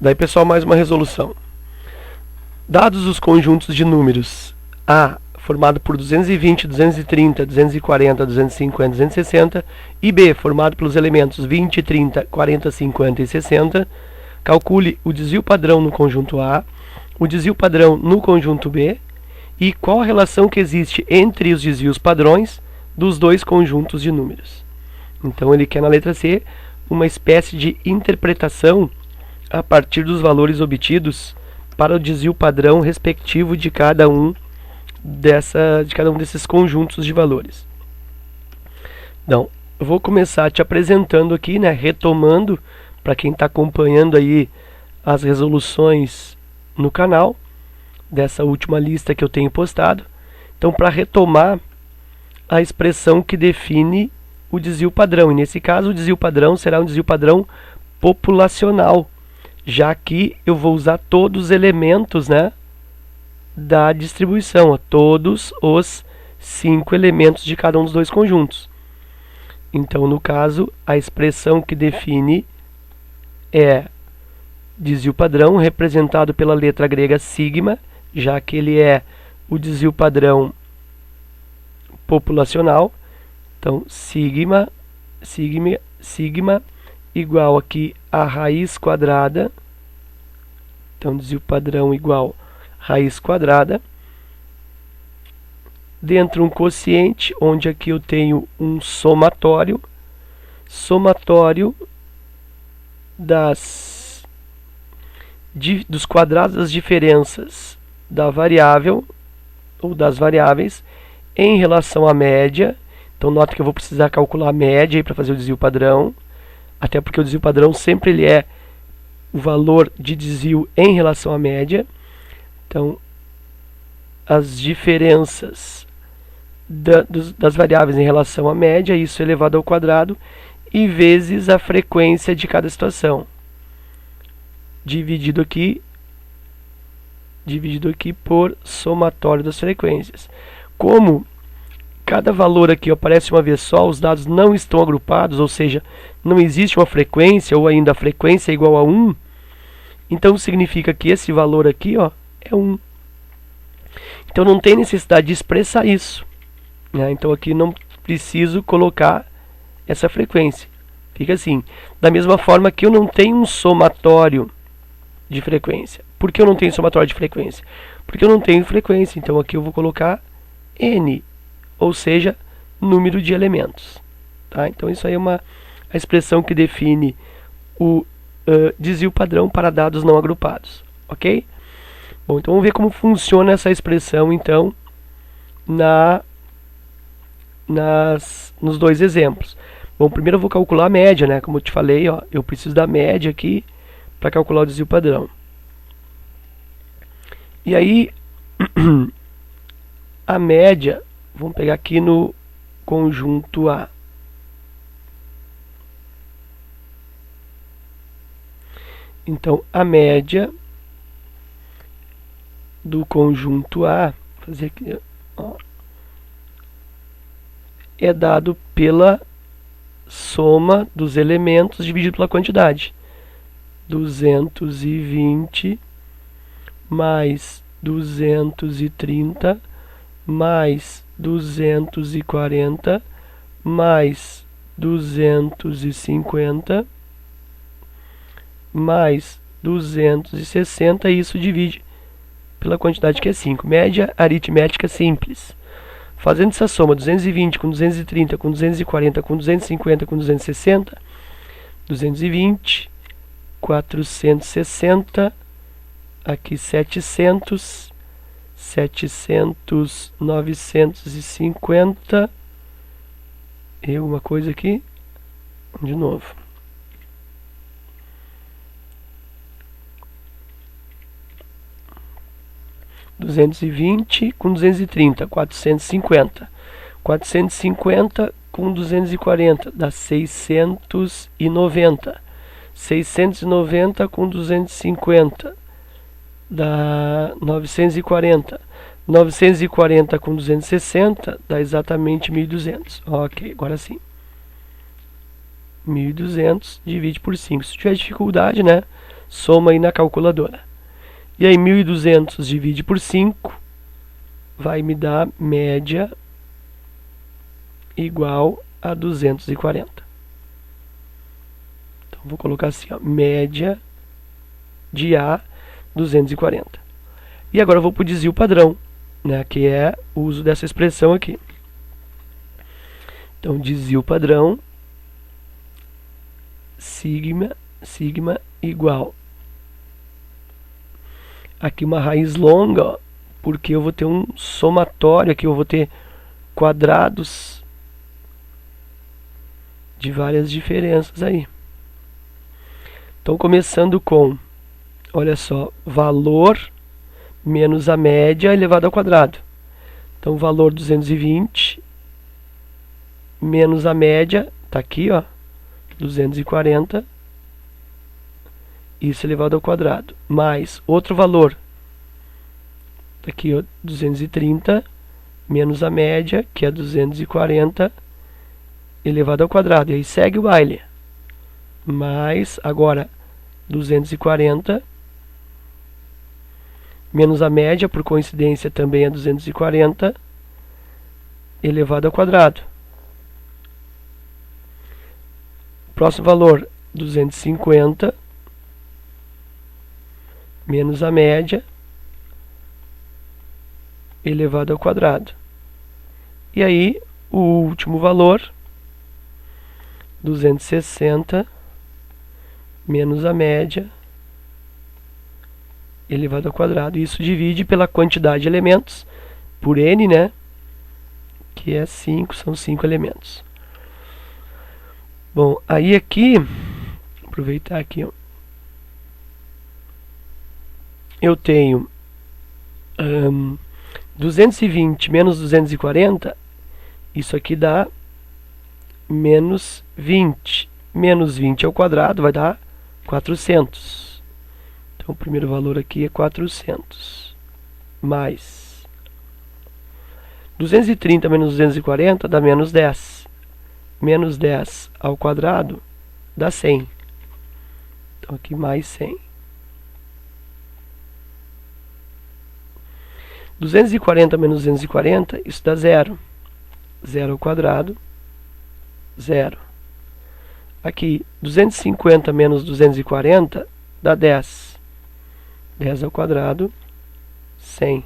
Daí, pessoal, mais uma resolução. Dados os conjuntos de números A, formado por 220, 230, 240, 250, 260, e B, formado pelos elementos 20, 30, 40, 50 e 60, calcule o desvio padrão no conjunto A, o desvio padrão no conjunto B e qual a relação que existe entre os desvios padrões dos dois conjuntos de números. Então ele quer na letra C uma espécie de interpretação a partir dos valores obtidos para o desvio padrão respectivo de cada um desses conjuntos de valores. Então, eu vou começar te apresentando aqui, né, retomando para quem está acompanhando aí as resoluções no canal dessa última lista que eu tenho postado. Então, para retomar a expressão que define o desvio padrão, e nesse caso o desvio padrão será um desvio padrão populacional, já que eu vou usar todos os elementos, né, da distribuição, ó, todos os 5 elementos de cada um dos dois conjuntos. Então, no caso, a expressão que define é desvio padrão representado pela letra grega sigma, já que ele é o desvio padrão populacional. Então, sigma igual aqui a raiz quadrada. Então, desvio padrão igual raiz quadrada. Dentro um quociente, onde aqui eu tenho um somatório dos quadrados das diferenças da variável ou das variáveis em relação à média. Então, nota que eu vou precisar calcular a média para fazer o desvio padrão, até porque o desvio padrão sempre ele é o valor de desvio em relação à média. Então, as diferenças das variáveis em relação à média, isso elevado ao quadrado, e vezes a frequência de cada situação, dividido aqui por somatório das frequências. Como cada valor aqui aparece uma vez só, os dados não estão agrupados, ou seja, não existe uma frequência, ou ainda a frequência é igual a 1, então significa que esse valor aqui, ó, é 1. Então não tem necessidade de expressar isso, né? Então aqui não preciso colocar essa frequência. Fica assim. Da mesma forma que eu não tenho um somatório de frequência. Por que eu não tenho somatório de frequência? Porque eu não tenho frequência. Então aqui eu vou colocar n, ou seja, número de elementos. Tá? Então isso aí é a expressão que define o desvio padrão para dados não agrupados. Ok? Bom, então vamos ver como funciona essa expressão, então, nos dois exemplos. Bom, primeiro eu vou calcular a média, né? Como eu te falei, ó, eu preciso da média aqui para calcular o desvio padrão. E aí, a média, vamos pegar aqui no conjunto A. Então, a média do conjunto A, vou fazer aqui, ó, é dado pela soma dos elementos dividido pela quantidade. 220 mais 230 mais 240 mais 250 mais 260, e isso divide pela quantidade que é 5. Média aritmética simples. Fazendo essa soma, 220 com 230, com 240, com 250, com 260, 220, 460, aqui 700, 950, e uma coisa aqui, de novo. (220 com 230, 450. 450 com 240 dá 690. 690 com 250 dá 940. 940 com 260 dá exatamente 1.200. Ok, agora sim. 1.200 divide por 5. Se tiver dificuldade, né, Soma aí na calculadora. E aí 1.200 divide por 5 vai me dar média igual a 240. Então vou colocar assim, ó, média de A 240. E agora eu vou para o desvio padrão, né, que é o uso dessa expressão aqui. Então desvio padrão sigma igual aqui uma raiz longa, ó, porque eu vou ter um somatório aqui, eu vou ter quadrados de várias diferenças aí. Então começando com, olha só, valor menos a média elevado ao quadrado. Então valor 220 menos a média, tá aqui, ó, 240, isso elevado ao quadrado, mais outro valor, tá aqui, ó, 230 menos a média, que é 240 elevado ao quadrado, e aí segue o baile, mais agora 240 menos a média, por coincidência também é 240 elevado ao quadrado. Próximo valor, 250 menos a média elevado ao quadrado. E aí, o último valor, 260 menos a média elevado ao quadrado. Isso divide pela quantidade de elementos, por n, né? Que é 5, são 5 elementos. Bom, aí aqui, aproveitar aqui, ó, eu tenho 220 menos 240, isso aqui dá menos 20. Menos 20 ao quadrado vai dar 400. Então o primeiro valor aqui é 400. Mais 230 menos 240 dá menos 10. Menos 10 ao quadrado dá 100. Então aqui mais 100. 240 menos 240, isso dá 0. 0 ao quadrado, 0. Aqui, 250 menos 240 dá 10. 10 ao quadrado, 100.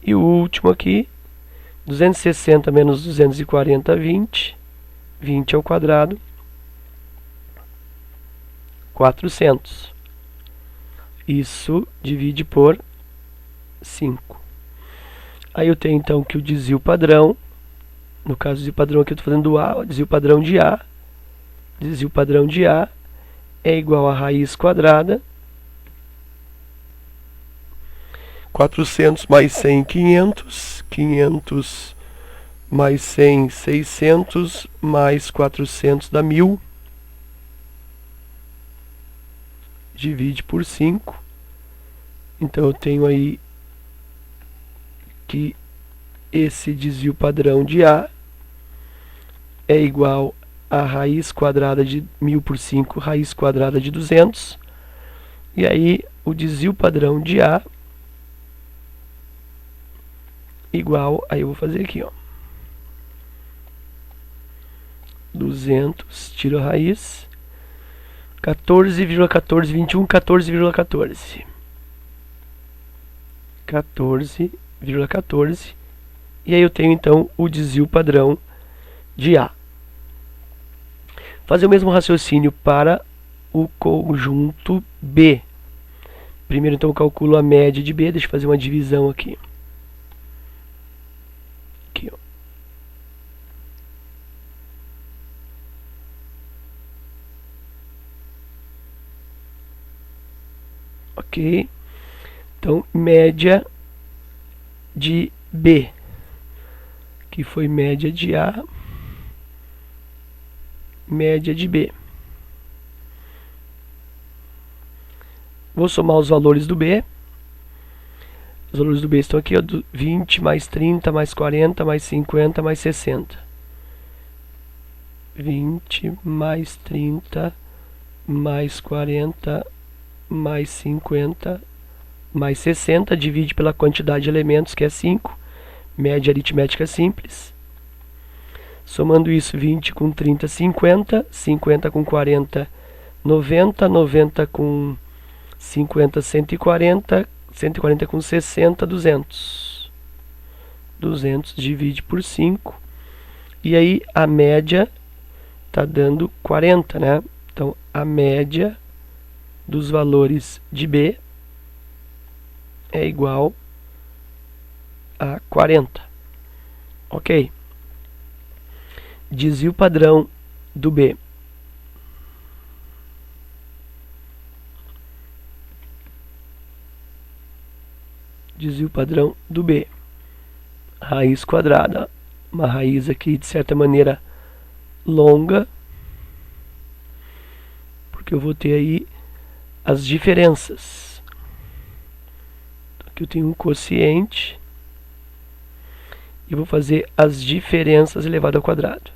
E o último aqui, 260 menos 240, 20. 20 ao quadrado, 400. Isso divide por 5. Aí eu tenho então que o desvio padrão, no caso do desvio padrão aqui eu estou fazendo do A, o desvio padrão de A, desvio padrão de A é igual a raiz quadrada, 400 mais 100, 500, 500 mais 100, 600, mais 400 dá 1000, divide por 5, então eu tenho aí que esse desvio padrão de A é igual a raiz quadrada de 1000 por 5, raiz quadrada de 200. E aí o desvio padrão de A igual, aí eu vou fazer aqui, ó, 200, tiro a raiz, 14,1421, 14,14. 14,14. E aí eu tenho então o desvio padrão de A. Fazer o mesmo raciocínio para o conjunto B. Primeiro então eu calculo a média de B, deixa eu fazer uma divisão aqui. Aqui, ó. Ok. Então, média de B, que foi média de A, média de B. Vou somar os valores do B. Os valores do B estão aqui, ó, 20 mais 30 mais 40 mais 50 mais 60. 20 mais 30 mais 40 mais 50 mais 60, divide pela quantidade de elementos, que é 5, média aritmética simples. Somando isso, 20 com 30, 50, 50 com 40, 90, 90 com 50, 140, 140 com 60, 200. 200 divide por 5. E aí a média está dando 40, né? Então a média dos valores de B é igual a 40. Ok? Desvio padrão do B. Desvio padrão do B. Raiz quadrada. Uma raiz aqui, de certa maneira, longa. Porque eu vou ter aí as diferenças. Aqui eu tenho um quociente. E vou fazer as diferenças elevado ao quadrado.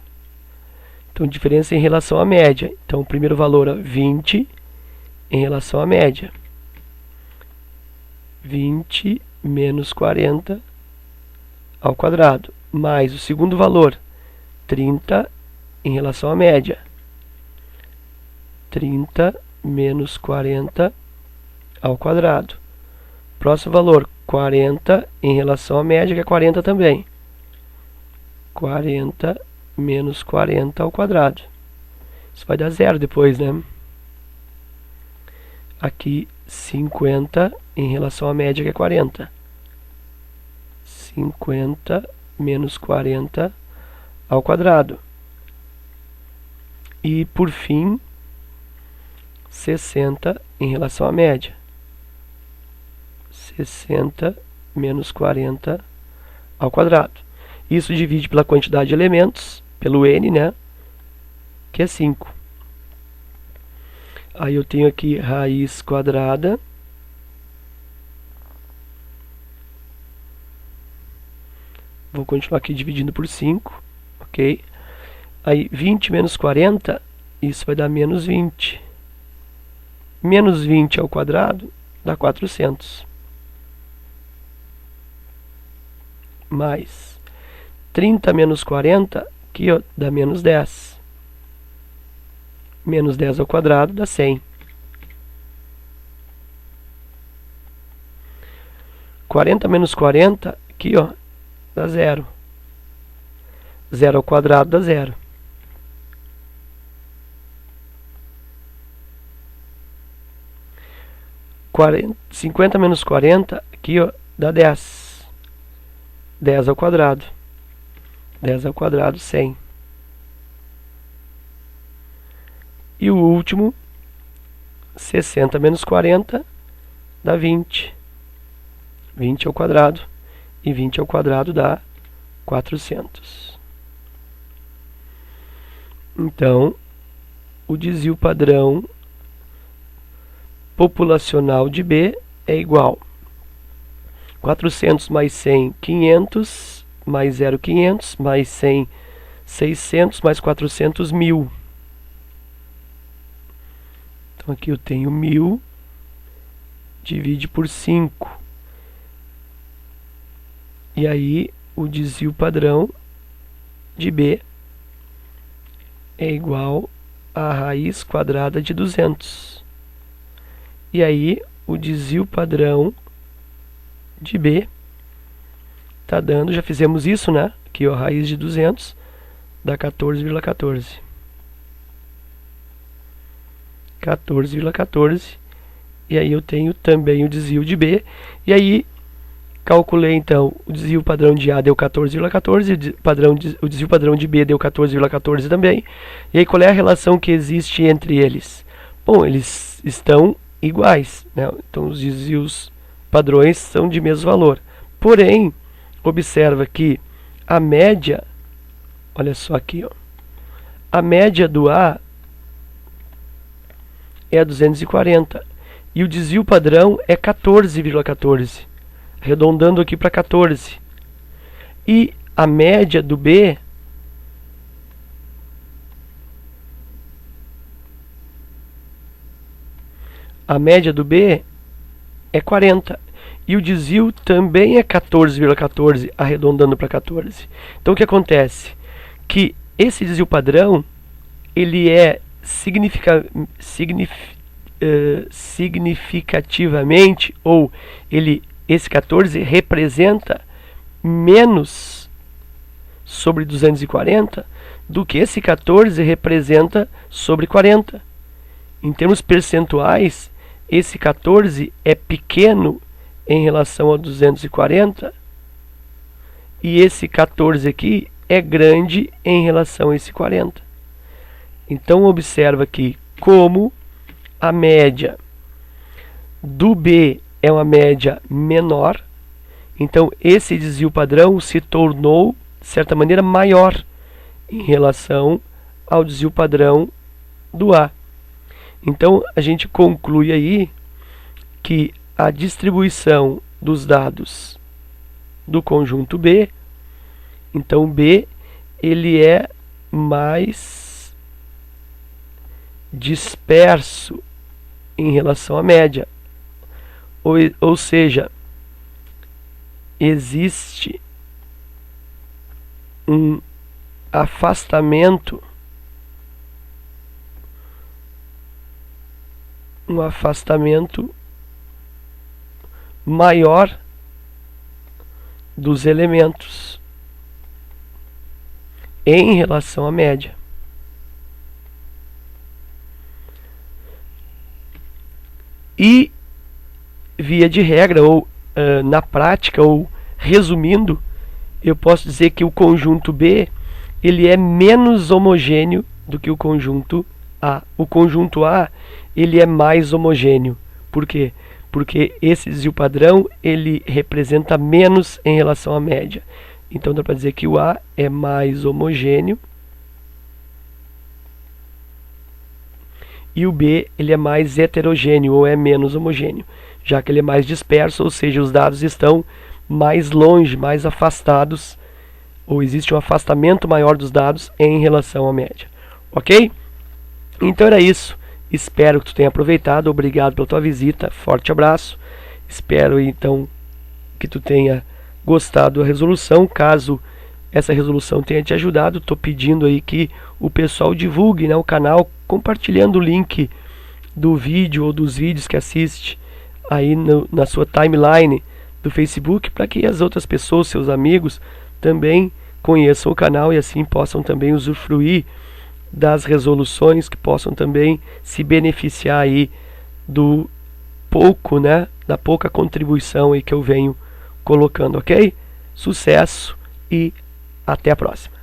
Então, diferença em relação à média. Então, o primeiro valor é 20 em relação à média. 20 menos 40 ao quadrado. Mais o segundo valor, 30 em relação à média. 30 menos 40 ao quadrado. Próximo valor, 40 em relação à média, que é 40 também. 40 menos 40 ao quadrado. Isso vai dar zero depois, né? Aqui, 50 em relação à média, que é 40. 50 menos 40 ao quadrado. E, por fim, 60 em relação à média. 60 menos 40 ao quadrado. Isso divide pela quantidade de elementos, pelo n, né? Que é 5. Aí eu tenho aqui raiz quadrada. Vou continuar aqui dividindo por 5, ok? Aí 20 menos 40, isso vai dar menos 20. Menos 20 ao quadrado dá 400. Mais 30 menos 40, aqui ó, dá menos 10. Menos 10 ao quadrado dá 100. 40 menos 40, aqui ó, dá 0. 0 ao quadrado dá 0. 50 menos 40, aqui ó, dá 10. 10 ao quadrado. 10 ao quadrado, 100. E o último, 60 menos 40, dá 20. 20 ao quadrado. E 20 ao quadrado dá 400. Então, o desvio padrão populacional de B é igual 400 mais 100, 500, mais 0, 500, mais 100, 600, mais 400, 1000. Então aqui eu tenho 1000, divide por 5. E aí o desvio padrão de B é igual a raiz quadrada de 200. E aí o desvio padrão de B está dando, já fizemos isso, né? Aqui ó, raiz de 200 dá 14,14. 14,14. E aí eu tenho também o desvio de B. E aí calculei então o desvio padrão de A deu 14,14, o desvio padrão de B deu 14,14 também. E aí qual é a relação que existe entre eles? Bom, eles estão iguais, né? Então os desvios padrões são de mesmo valor. Porém, observa que a média, olha só aqui, ó, a média do A é 240 e o desvio padrão é 14,14, arredondando aqui para 14. E a média do B a média do B é 40. E o desvio também é 14,14, arredondando para 14. Então o que acontece? Que esse desvio padrão, ele é significativamente, ou esse 14 representa menos sobre 240 do que esse 14 representa sobre 40. Em termos percentuais, esse 14 é pequeno em relação a 240 e esse 14 aqui é grande em relação a esse 40. Então observa aqui como a média do B é uma média menor, então esse desvio padrão se tornou, de certa maneira, maior em relação ao desvio padrão do A. Então a gente conclui aí que a distribuição dos dados do conjunto B, então B ele é mais disperso em relação à média, ou seja, existe um afastamento maior dos elementos em relação à média. E, via de regra, ou na prática, ou resumindo, eu posso dizer que o conjunto B ele é menos homogêneo do que o conjunto A. O conjunto A ele é mais homogêneo. Por quê? Porque esse desvio padrão ele representa menos em relação à média. Então dá para dizer que o A é mais homogêneo e o B ele é mais heterogêneo ou é menos homogêneo, já que ele é mais disperso, ou seja, os dados estão mais longe, mais afastados, ou existe um afastamento maior dos dados em relação à média. Ok? Então era isso. Espero que tu tenha aproveitado. Obrigado pela tua visita. Forte abraço. Espero então que tu tenha gostado da resolução. Caso essa resolução tenha te ajudado, estou pedindo aí que o pessoal divulgue, né, o canal, compartilhando o link do vídeo ou dos vídeos que assiste aí na sua timeline do Facebook, para que as outras pessoas, seus amigos, também conheçam o canal e assim possam também usufruir das resoluções, que possam também se beneficiar aí do pouco, né, da pouca contribuição aí que eu venho colocando, ok? Sucesso e até a próxima.